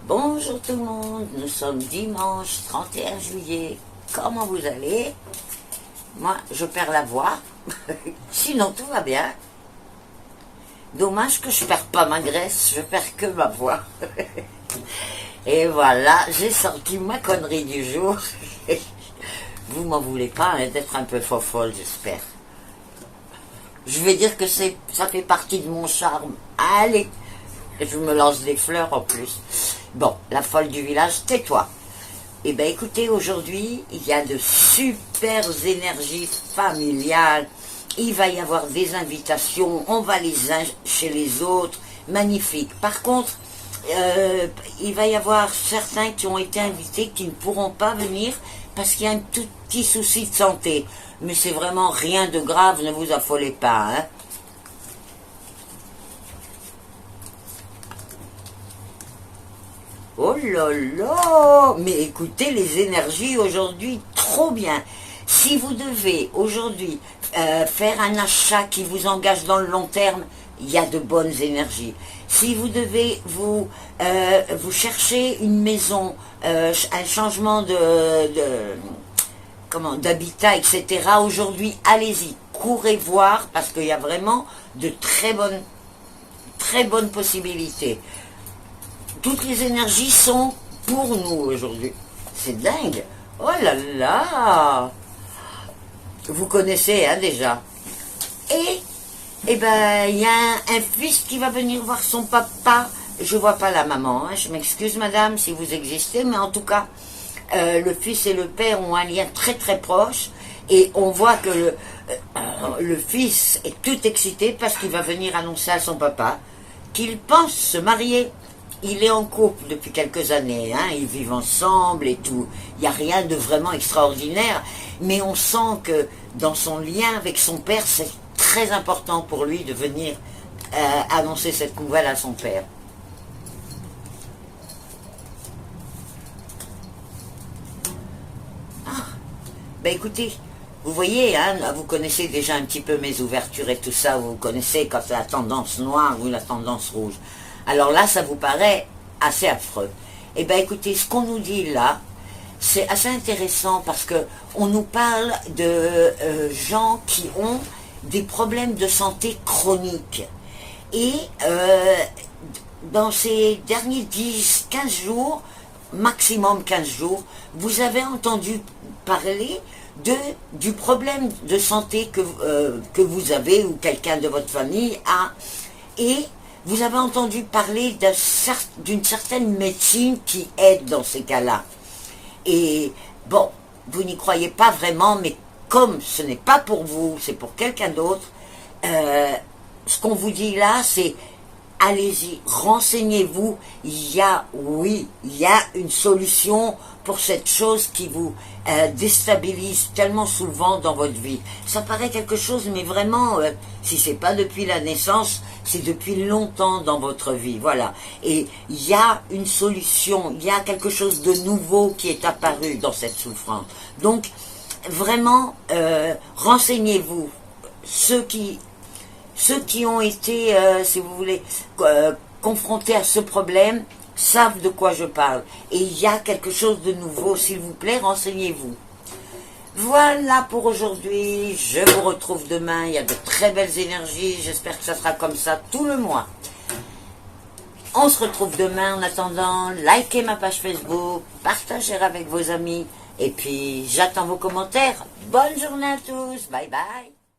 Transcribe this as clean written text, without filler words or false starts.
Bonjour tout le monde, nous sommes dimanche 31 juillet. Comment vous allez? Moi, je perds la voix. Sinon, tout va bien. Dommage que je perds pas ma graisse, je perds que ma voix. Et voilà, j'ai sorti ma connerie du jour. Vous m'en voulez pas d'être un peu fofolle, j'espère. Je vais dire que ça fait partie de mon charme. Allez, je me lance des fleurs en plus. Bon, la folle du village, tais-toi. Eh bien écoutez, aujourd'hui, il y a de super énergies familiales. Il va y avoir des invitations, on va les uns chez les autres. Magnifique. Par contre, il va y avoir certains qui ont été invités qui ne pourront pas venir parce qu'il y a un tout petit souci de santé. Mais c'est vraiment rien de grave, ne vous affolez pas, hein. Oh là là! Mais écoutez, les énergies aujourd'hui, trop bien. Si vous devez aujourd'hui faire un achat qui vous engage dans le long terme, il y a de bonnes énergies. Si vous devez vous chercher une maison, un changement d'habitat, etc. Aujourd'hui, allez-y, courez voir parce qu'il y a vraiment de très bonnes possibilités. Toutes les énergies sont pour nous aujourd'hui. C'est dingue. Oh là là. Vous connaissez déjà. Et ben il y a un fils qui va venir voir son papa. Je vois pas la maman, hein. Je m'excuse madame si vous existez, mais en tout cas, le fils et le père ont un lien très très proche. Et on voit que le fils est tout excité parce qu'il va venir annoncer à son papa qu'il pense se marier. Il est en couple depuis quelques années, hein, ils vivent ensemble et tout. Il n'y a rien de vraiment extraordinaire, mais on sent que dans son lien avec son père, c'est très important pour lui de venir annoncer cette nouvelle à son père. Ah, ben écoutez, vous voyez, hein, vous connaissez déjà un petit peu mes ouvertures et tout ça, vous connaissez quand c'est la tendance noire ou la tendance rouge. Alors là, ça vous paraît assez affreux. Eh bien, écoutez, ce qu'on nous dit là, c'est assez intéressant parce que on nous parle de gens qui ont des problèmes de santé chroniques. Et dans ces derniers 10-15 jours, maximum 15 jours, vous avez entendu parler du problème de santé que vous avez ou quelqu'un de votre famille a. Et vous avez entendu parler d'une certaine médecine qui aide dans ces cas-là. Et bon, vous n'y croyez pas vraiment, mais comme ce n'est pas pour vous, c'est pour quelqu'un d'autre, ce qu'on vous dit là, c'est allez-y, renseignez-vous, il y a une solution pour cette chose qui vous déstabilise tellement souvent dans votre vie. Ça paraît quelque chose, mais vraiment, si c'est pas depuis la naissance, c'est depuis longtemps dans votre vie, voilà. Et il y a une solution, il y a quelque chose de nouveau qui est apparu dans cette souffrance. Donc, vraiment, renseignez-vous. Ceux qui ont été, si vous voulez, confrontés à ce problème, savent de quoi je parle. Et il y a quelque chose de nouveau, s'il vous plaît, renseignez-vous. Voilà pour aujourd'hui, je vous retrouve demain, il y a de très belles énergies, j'espère que ça sera comme ça tout le mois. On se retrouve demain, en attendant, likez ma page Facebook, partagez avec vos amis, et puis j'attends vos commentaires. Bonne journée à tous, bye bye.